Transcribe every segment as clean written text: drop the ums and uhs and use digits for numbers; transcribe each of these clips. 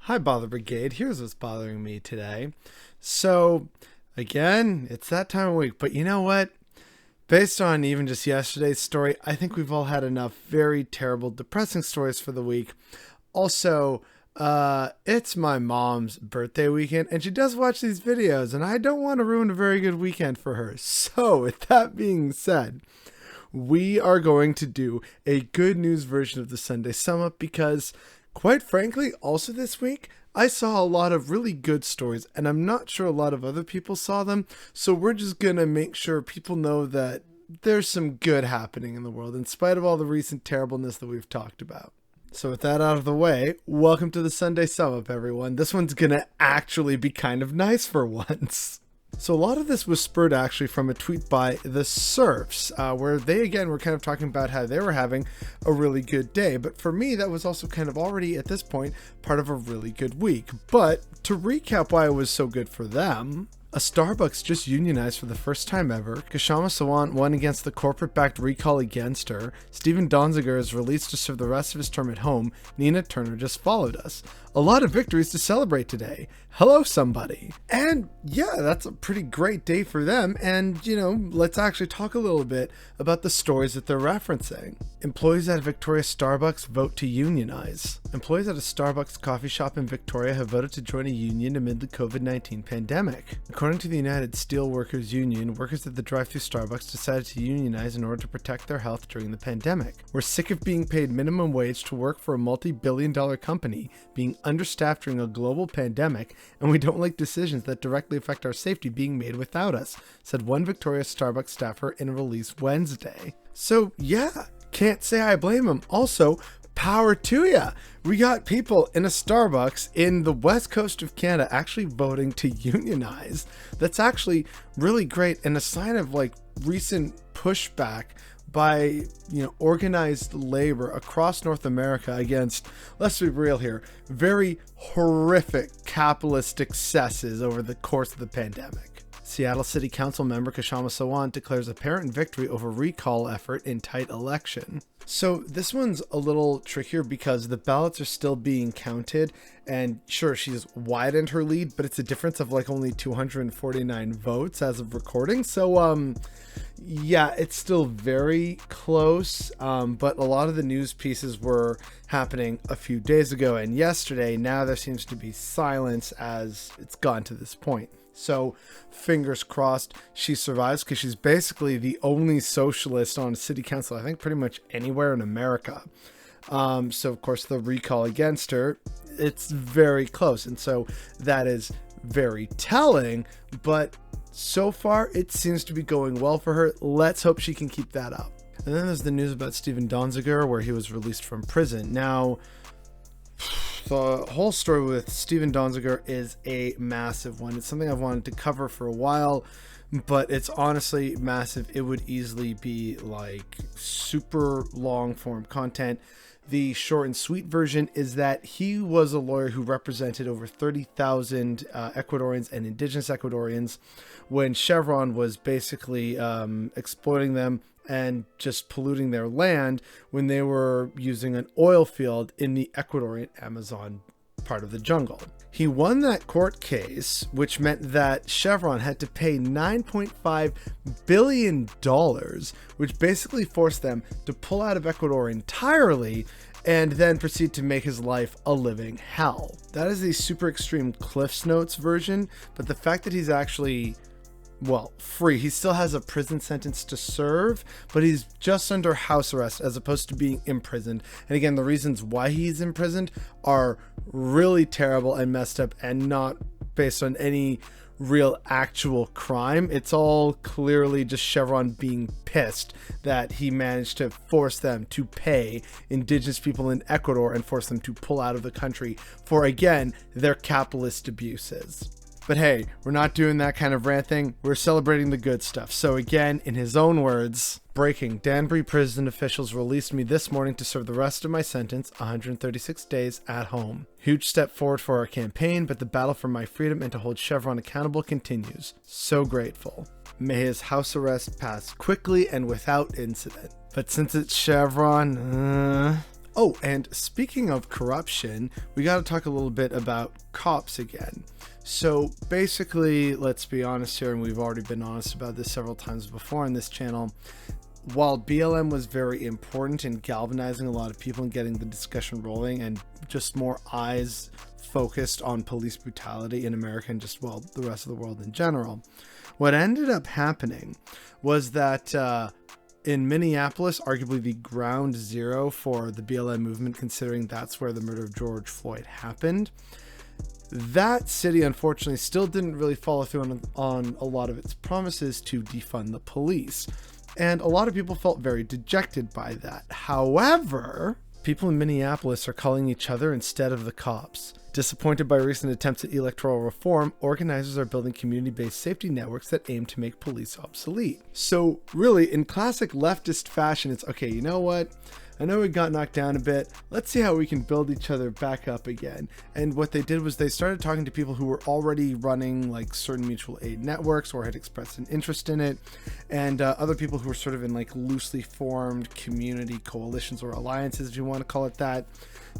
Hi, Bother Brigade. Here's what's bothering me today. So, again, it's that time of week, but you know what? Based on even just yesterday's story, I think we've all had enough very terrible, depressing stories for the week. Also, it's my mom's birthday weekend, and she does watch these videos, and I don't want to ruin a very good weekend for her. So, with that being said, we are going to do a good news version of the Sunday Sum Up because, quite frankly, also this week, I saw a lot of really good stories, and I'm not sure a lot of other people saw them, so we're just going to make sure people know that there's some good happening in the world, in spite of all the recent terribleness that we've talked about. So with that out of the way, welcome to the Sunday Sum Up, everyone. This one's going to actually be kind of nice for once. So a lot of this was spurred actually from a tweet by the Surfs, where they again were kind of talking about how they were having a really good day. But for me, that was also kind of already at this point part of a really good week. But to recap why it was so good for them, a Starbucks just unionized for the first time ever. Kshama Sawant won against the corporate-backed recall against her. Stephen Donziger is released to serve the rest of his term at home. Nina Turner just followed us. A lot of victories to celebrate today. Hello, somebody. And yeah, that's a pretty great day for them. And, let's actually talk a little bit about the stories that they're referencing. Employees at Victoria Starbucks vote to unionize. Employees at a Starbucks coffee shop in Victoria have voted to join a union amid the COVID-19 pandemic. According to the United Steelworkers Union, workers at the drive-thru Starbucks decided to unionize in order to protect their health during the pandemic. We're sick of being paid minimum wage to work for a multi-billion-dollar company, being understaffed during a global pandemic, and we don't like decisions that directly affect our safety being made without us, said one Victoria Starbucks staffer in a release Wednesday. So yeah, can't say I blame him. Also, power to ya. We got people in a Starbucks in the west coast of Canada actually voting to unionize. That's actually really great and a sign of recent pushback by organized labor across North America against, let's be real here, very horrific capitalist excesses over the course of the pandemic. Seattle City Council member Kshama Sawant declares apparent victory over recall effort in tight election. So this one's a little trickier because the ballots are still being counted, and sure, she's widened her lead, but it's a difference of only 249 votes as of recording. So yeah, it's still very close, but a lot of the news pieces were happening a few days ago and yesterday. Now there seems to be silence as it's gone to this point. So fingers crossed she survives, because she's basically the only socialist on city council, I think, pretty much anywhere in America. So of course the recall against her, it's very close. And so that is very telling, but so far it seems to be going well for her. Let's hope she can keep that up. And then there's the news about Stephen Donziger, where he was released from prison. Now, the whole story with Stephen Donziger is a massive one. It's something I've wanted to cover for a while, but it's honestly massive. It would easily be super long form content. The short and sweet version is that he was a lawyer who represented over 30,000 Ecuadorians and indigenous Ecuadorians when Chevron was basically exploiting them and just polluting their land when they were using an oil field in the Ecuadorian Amazon part of the jungle. He won that court case, which meant that Chevron had to pay $9.5 billion, which basically forced them to pull out of Ecuador entirely and then proceed to make his life a living hell. That is a super extreme Cliff's Notes version, but the fact that he's actually free. He still has a prison sentence to serve, but he's just under house arrest as opposed to being imprisoned. And again, the reasons why he's imprisoned are really terrible and messed up and not based on any real actual crime. It's all clearly just Chevron being pissed that he managed to force them to pay indigenous people in Ecuador and force them to pull out of the country for, again, their capitalist abuses. But hey, we're not doing that kind of rant thing. We're celebrating the good stuff. So again, in his own words, breaking, Danbury prison officials released me this morning to serve the rest of my sentence, 136 days at home. Huge step forward for our campaign, but the battle for my freedom and to hold Chevron accountable continues. So grateful. May his house arrest pass quickly and without incident. But since it's Chevron, Oh, and speaking of corruption, we got to talk a little bit about cops again. So basically, let's be honest here, and we've already been honest about this several times before on this channel. While BLM was very important in galvanizing a lot of people and getting the discussion rolling and just more eyes focused on police brutality in America and just, well, the rest of the world in general, what ended up happening was that in Minneapolis, arguably the ground zero for the BLM movement, considering that's where the murder of George Floyd happened, that city unfortunately still didn't really follow through on a lot of its promises to defund the police. And a lot of people felt very dejected by that. However, people in Minneapolis are calling each other instead of the cops. Disappointed by recent attempts at electoral reform, organizers are building community-based safety networks that aim to make police obsolete. So really, in classic leftist fashion, it's okay, you know what? I know we got knocked down a bit. Let's see how we can build each other back up again. And what they did was they started talking to people who were already running like certain mutual aid networks or had expressed an interest in it, and other people who were sort of in like loosely formed community coalitions or alliances, if you want to call it that.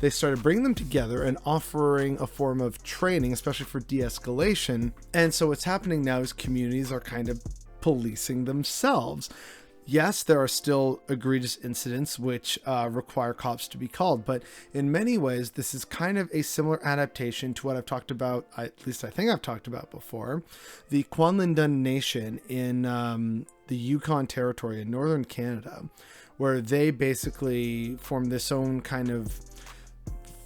They started bringing them together and offering a form of training, especially for de-escalation. And so what's happening now is communities are kind of policing themselves. Yes, there are still egregious incidents which require cops to be called, but in many ways, this is kind of a similar adaptation to what I've talked about, at least I think I've talked about before, the Kwanlindun Nation in the Yukon Territory in northern Canada, where they basically formed this own kind of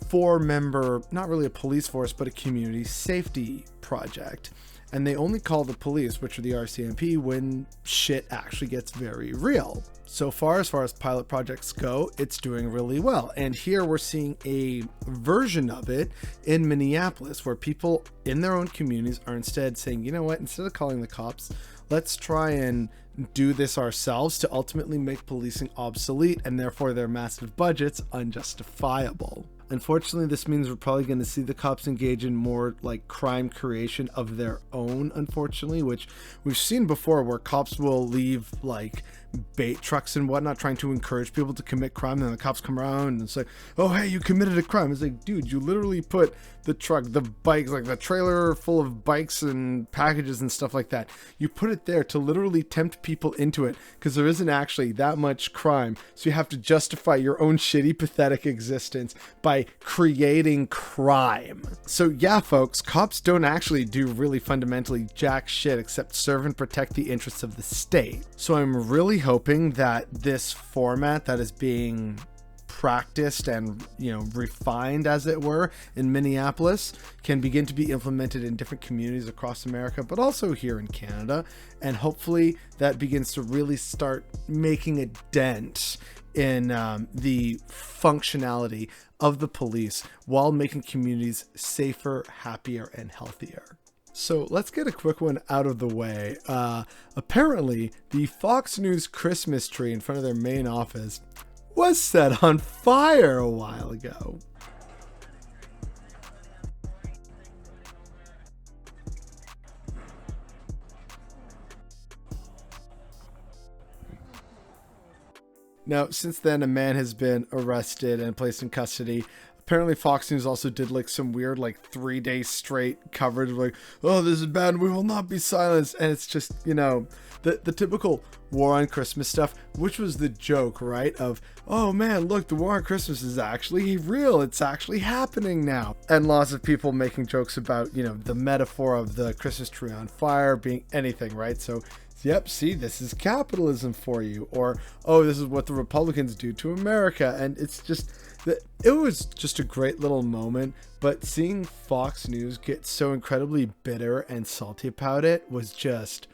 four-member, not really a police force, but a community safety project. And they only call the police, which are the RCMP, when shit actually gets very real. So far as pilot projects go, it's doing really well. And here we're seeing a version of it in Minneapolis, where people in their own communities are instead saying, you know what, instead of calling the cops, let's try and do this ourselves to ultimately make policing obsolete and therefore their massive budgets unjustifiable. Unfortunately, this means we're probably going to see the cops engage in more like crime creation of their own, unfortunately, which we've seen before, where cops will leave like bait trucks and whatnot trying to encourage people to commit crime, and the cops come around and say, oh hey, you committed a crime. It's like, dude, you literally put the truck, the bikes, like the trailer full of bikes and packages and stuff like that, you put it there to literally tempt people into it, because there isn't actually that much crime, so you have to justify your own shitty, pathetic existence by creating crime. So yeah, folks, cops don't actually do really fundamentally jack shit except serve and protect the interests of the state. So I'm really hoping that this format that is being practiced and, you know, refined, as it were, in Minneapolis can begin to be implemented in different communities across America, but also here in Canada. And hopefully that begins to really start making a dent in the functionality of the police while making communities safer, happier, and healthier. So let's get a quick one out of the way. Apparently, the Fox News Christmas tree in front of their main office was set on fire a while ago. Now, since then, a man has been arrested and placed in custody. Apparently, Fox News also did like some weird, like 3-day straight coverage of like, oh, this is bad, we will not be silenced. And it's just, you know, the typical war on Christmas stuff, which was the joke, right? Of, oh man, look, the war on Christmas is actually real. It's actually happening now. And lots of people making jokes about, you know, the metaphor of the Christmas tree on fire being anything, right? So, yep, see, this is capitalism for you. Or, oh, this is what the Republicans do to America. And it's just, it was just a great little moment. But seeing Fox News get so incredibly bitter and salty about it was just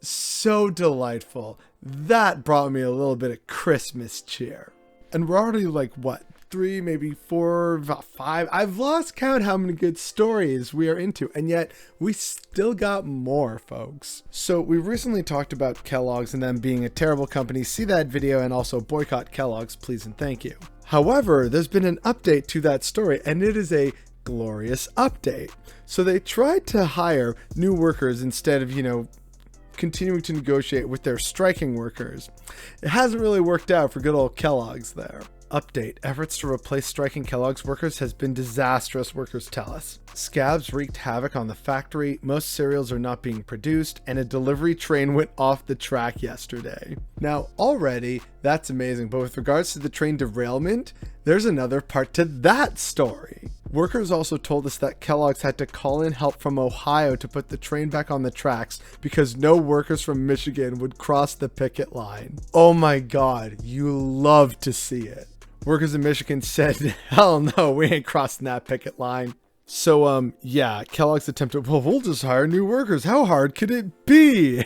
so delightful. That brought me a little bit of Christmas cheer. And we're already like, what, 3, maybe 4, 5. I've lost count how many good stories we are into, and yet we still got more, folks. So we recently talked about Kellogg's and them being a terrible company. See that video and also boycott Kellogg's, please and thank you. However, there's been an update to that story, and it is a glorious update. So they tried to hire new workers instead of, you know, continuing to negotiate with their striking workers. It hasn't really worked out for good old Kellogg's there. Update. Efforts to replace striking Kellogg's workers has been disastrous, workers tell us. Scabs wreaked havoc on the factory, most cereals are not being produced, and a delivery train went off the track yesterday. Now, already, that's amazing, but with regards to the train derailment, there's another part to that story. Workers also told us that Kellogg's had to call in help from Ohio to put the train back on the tracks because no workers from Michigan would cross the picket line. Oh my God, you love to see it. Workers in Michigan said, hell no, we ain't crossing that picket line. So, yeah, Kellogg's attempted, well, we'll just hire new workers. How hard could it be?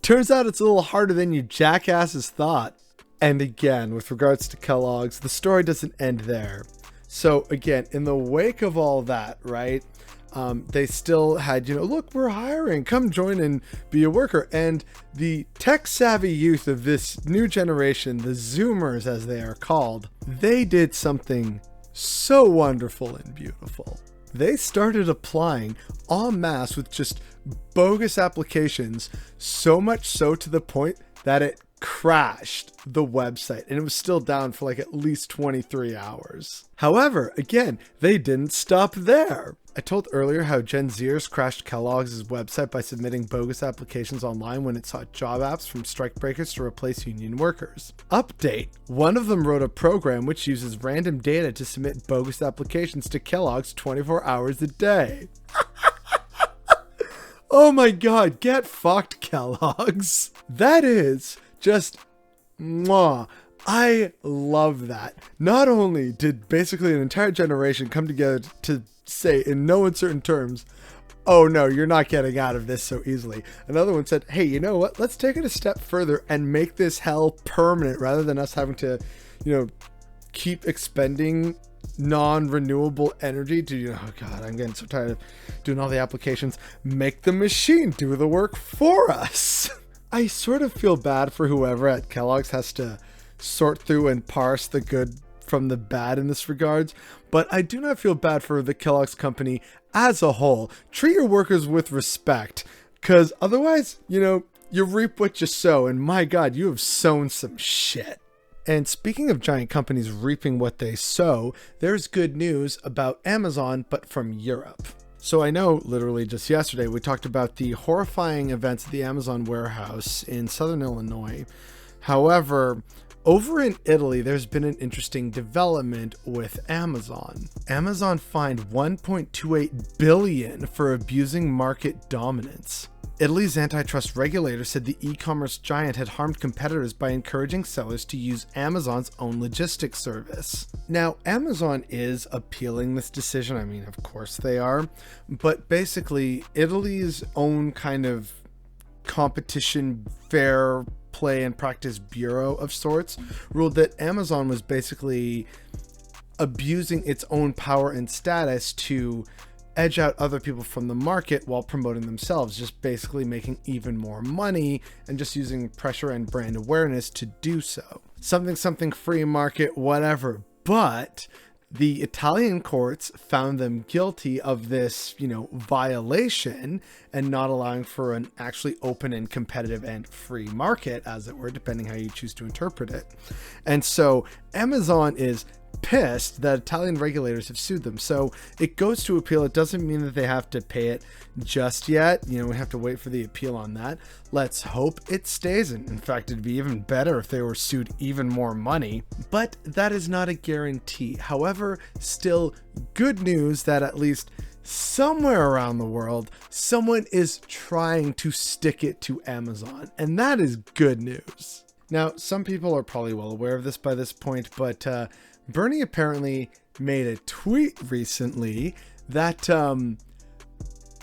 Turns out it's a little harder than you jackasses thought. And again, with regards to Kellogg's, the story doesn't end there. So again, in the wake of all that, right, they still had, look, we're hiring, come join and be a worker. And the tech savvy youth of this new generation, the Zoomers as they are called, they did something so wonderful and beautiful. They started applying en masse with just bogus applications, so much so to the point that it crashed the website and it was still down for like at least 23 hours. However, again, they didn't stop there. I told earlier how Gen Zers crashed Kellogg's website by submitting bogus applications online when it sought job apps from strikebreakers to replace union workers. Update. One of them wrote a program which uses random data to submit bogus applications to Kellogg's 24 hours a day. Oh my God, get fucked, Kellogg's. That is just mwah. I love that. Not only did basically an entire generation come together to say in no uncertain terms, oh no, you're not getting out of this so easily. Another one said, hey, you know what? Let's take it a step further and make this hell permanent rather than us having to, keep expending non-renewable energy to, oh God, I'm getting so tired of doing all the applications. Make the machine do the work for us. I sort of feel bad for whoever at Kellogg's has to sort through and parse the good from the bad in this regards, but I do not feel bad for the Kellogg's company as a whole. Treat your workers with respect, because otherwise, you reap what you sow, and my God, you have sown some shit. And speaking of giant companies reaping what they sow, there's good news about Amazon, but from Europe. So I know literally just yesterday we talked about the horrifying events at the Amazon warehouse in southern Illinois. However, over in Italy, there's been an interesting development with Amazon. Amazon fined $1.28 billion for abusing market dominance. Italy's antitrust regulator said the e-commerce giant had harmed competitors by encouraging sellers to use Amazon's own logistics service. Now, Amazon is appealing this decision. I mean, of course they are. But basically, Italy's own kind of competition fair play and practice bureau of sorts ruled that Amazon was basically abusing its own power and status to edge out other people from the market while promoting themselves, just basically making even more money and just using pressure and brand awareness to do so. Something free market, whatever. But the Italian courts found them guilty of this, violation and not allowing for an actually open and competitive and free market, as it were, depending how you choose to interpret it. And so Amazon is pissed that Italian regulators have sued them. So it goes to appeal. It doesn't mean that they have to pay it just yet. We have to wait for the appeal on that. Let's hope it stays. And in fact, it'd be even better if they were sued even more money. But that is not a guarantee. However, still good news that at least somewhere around the world, someone is trying to stick it to Amazon. And that is good news. Now, some people are probably well aware of this by this point, but Bernie apparently made a tweet recently that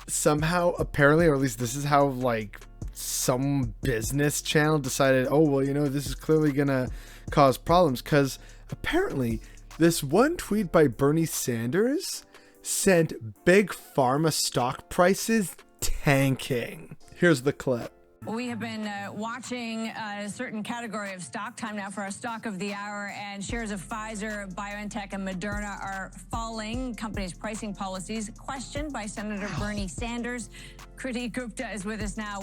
somehow, apparently, or at least this is how, some business channel decided, oh, well, this is clearly going to cause problems, because apparently this one tweet by Bernie Sanders sent big pharma stock prices tanking. Here's the clip. We have been watching a certain category of stock. Time now for our stock of the hour, and shares of Pfizer, BioNTech, and Moderna are falling. Companies' pricing policies questioned by Senator Bernie Sanders. Kriti Gupta is with us now.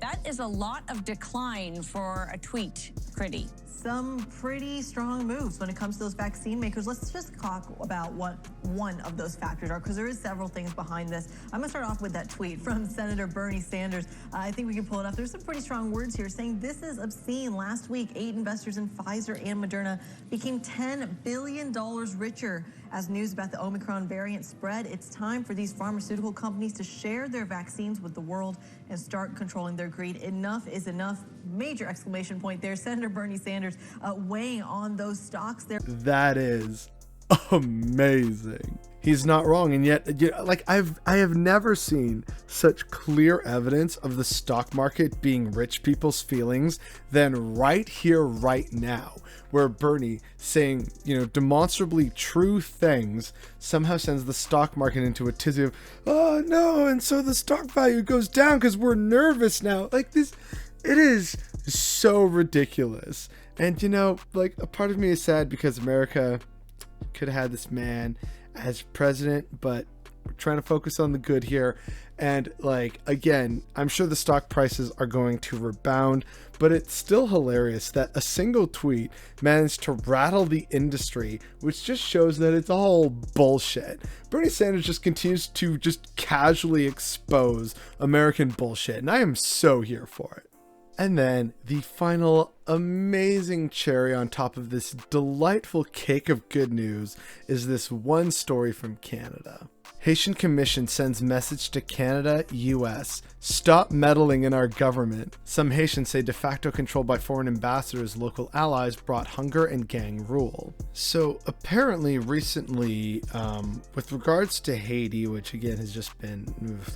That is a lot of decline for a tweet, Kriti. Some pretty strong moves when it comes to those vaccine makers. Let's just talk about what one of those factors are, because there is several things behind this. I'm gonna start off with that tweet from Senator Bernie Sanders. I think we can pull it up. There's some pretty strong words here saying this is obscene. Last week, 8 investors in Pfizer and Moderna became $10 billion richer as news about the Omicron variant spread. It's time for these pharmaceutical companies to share their vaccines with the world and start controlling their greed. Enough is enough. Major exclamation point there. Senator Bernie Sanders weighing on those stocks there. That is amazing. He's not wrong, and yet, like I have never seen such clear evidence of the stock market being rich people's feelings than right here, right now, where Bernie saying, demonstrably true things somehow sends the stock market into a tizzy of, oh no, and so the stock value goes down because we're nervous now. Like this, it is so ridiculous. And like a part of me is sad because America could have had this man as president, but we're trying to focus on the good here. And like, again, I'm sure the stock prices are going to rebound, but it's still hilarious that a single tweet managed to rattle the industry, which just shows that it's all bullshit. Bernie Sanders just continues to just casually expose American bullshit, and I am so here for it. And then the final amazing cherry on top of this delightful cake of good news is this one story from Canada. Haitian Commission sends message to Canada, US. Stop meddling in our government. Some Haitians say de facto control by foreign ambassadors, local allies brought hunger and gang rule. So apparently recently, with regards to Haiti, which again has just been,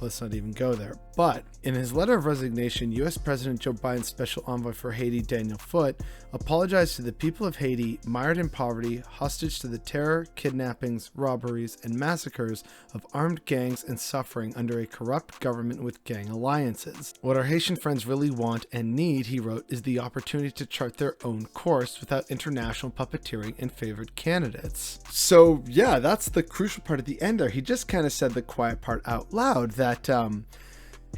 let's not even go there, but in his letter of resignation, US President Joe Biden's special envoy for Haiti, Daniel Foote, apologized to the people of Haiti mired in poverty, hostage to the terror, kidnappings, robberies, and massacres of armed gangs and suffering under a corrupt government with gang alliances. What our Haitian friends really want and need, he wrote, is the opportunity to chart their own course without international puppeteering and favored candidates. So yeah, that's the crucial part at the end there. He just kind of said the quiet part out loud that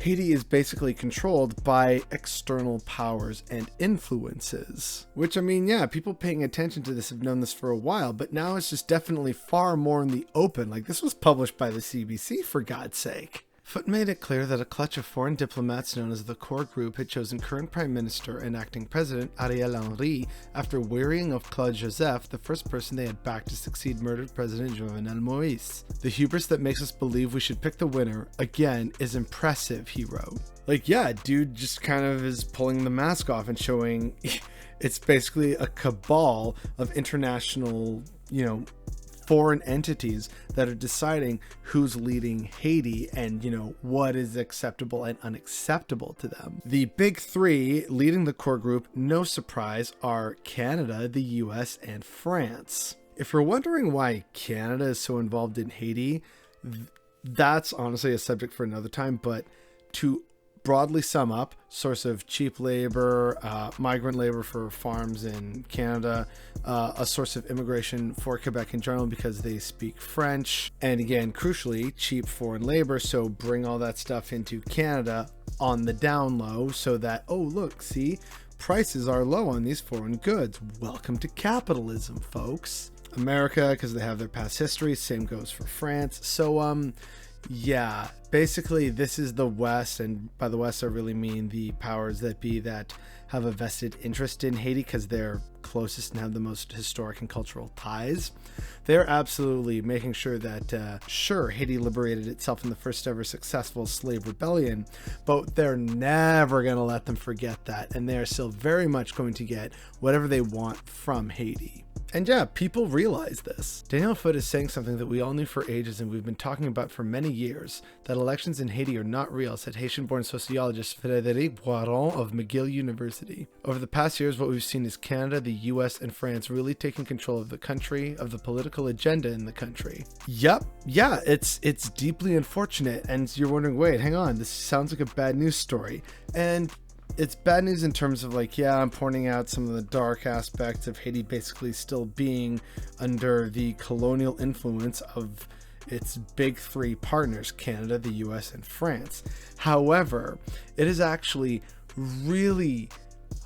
Haiti is basically controlled by external powers and influences. Which, I mean, yeah, people paying attention to this have known this for a while, but now it's just definitely far more in the open. Like, this was published by the CBC, for God's sake. Foote made it clear that a clutch of foreign diplomats known as the Core Group had chosen current Prime Minister and acting President Ariel Henry after wearying of Claude Joseph, the first person they had backed to succeed murdered President Jovenel Moïse. The hubris that makes us believe we should pick the winner, again, is impressive, he wrote. Like, yeah, dude just kind of is pulling the mask off and showing it's basically a cabal of international, foreign entities that are deciding who's leading Haiti and, what is acceptable and unacceptable to them. The big three leading the core group, no surprise, are Canada, the US, and France. If you're wondering why Canada is so involved in Haiti, that's honestly a subject for another time, but to broadly sum up, source of cheap labor, migrant labor for farms in Canada, a source of immigration for Quebec in general because they speak French, and again, crucially, cheap foreign labor, so bring all that stuff into Canada on the down low so that, oh look, see, prices are low on these foreign goods. Welcome to capitalism, folks. America, because they have their past history, same goes for France. So, yeah, basically this is the West, and by the West I really mean the powers that be that have a vested interest in Haiti because they're closest and have the most historic and cultural ties. They're absolutely making sure that, sure, Haiti liberated itself in the first ever successful slave rebellion, but they're never going to let them forget that, and they are still very much going to get whatever they want from Haiti. And yeah, people realize this. Daniel Foote is saying something that we all knew for ages and we've been talking about for many years, that elections in Haiti are not real, said Haitian-born sociologist Frédéric Boiron of McGill University. Over the past years, what we've seen is Canada, the US, and France really taking control of the country, of the political agenda in the country. Yep, yeah, it's deeply unfortunate, and you're wondering, wait, hang on, this sounds like a bad news story. And it's bad news in terms of like, yeah, I'm pointing out some of the dark aspects of Haiti basically still being under the colonial influence of its big three partners, Canada, the US, and France. However, it is actually really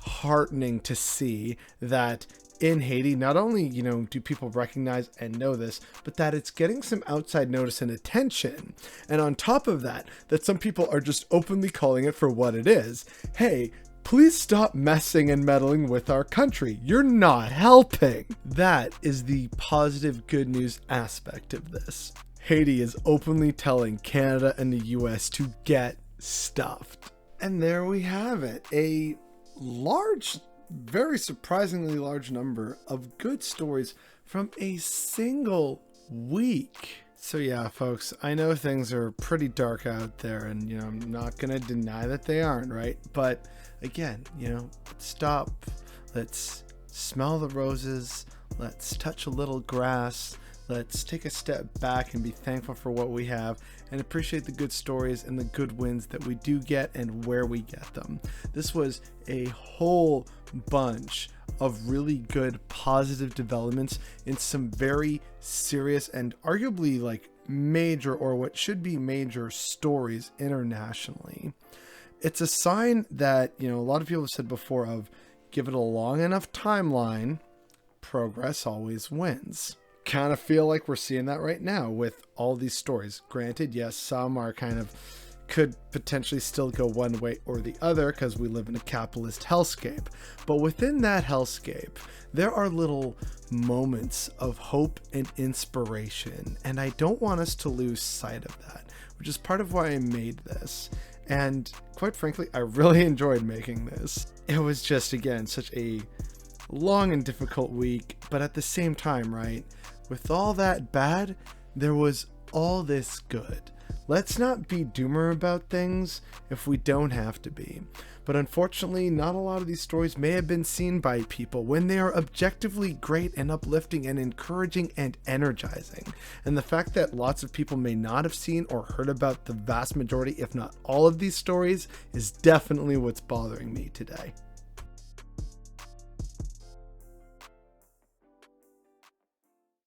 heartening to see that in Haiti, not only, do people recognize and know this, but that it's getting some outside notice and attention. And on top of that, that some people are just openly calling it for what it is. Hey, please stop messing and meddling with our country. You're not helping. That is the positive good news aspect of this. Haiti is openly telling Canada and the US to get stuffed. And there we have it. A large, very surprisingly large number of good stories from a single week. So yeah, folks, I know things are pretty dark out there, and I'm not gonna deny that they aren't, right? But again, let's stop, let's smell the roses, let's touch a little grass, let's take a step back and be thankful for what we have and appreciate the good stories and the good wins that we do get and where we get them. This was a whole bunch of really good positive developments in some very serious and arguably like major, or what should be major, stories internationally. It's a sign that, a lot of people have said before of give it a long enough timeline, progress always wins. Kind of feel like we're seeing that right now with all these stories. Granted, yes, some are could potentially still go one way or the other because we live in a capitalist hellscape. But within that hellscape, there are little moments of hope and inspiration. And I don't want us to lose sight of that, which is part of why I made this. And quite frankly, I really enjoyed making this. It was just, again, such a long and difficult week, but at the same time, right? With all that bad, there was all this good. Let's not be doomer about things if we don't have to be. But unfortunately, not a lot of these stories may have been seen by people when they are objectively great and uplifting and encouraging and energizing. And the fact that lots of people may not have seen or heard about the vast majority, if not all of these stories, is definitely what's bothering me today.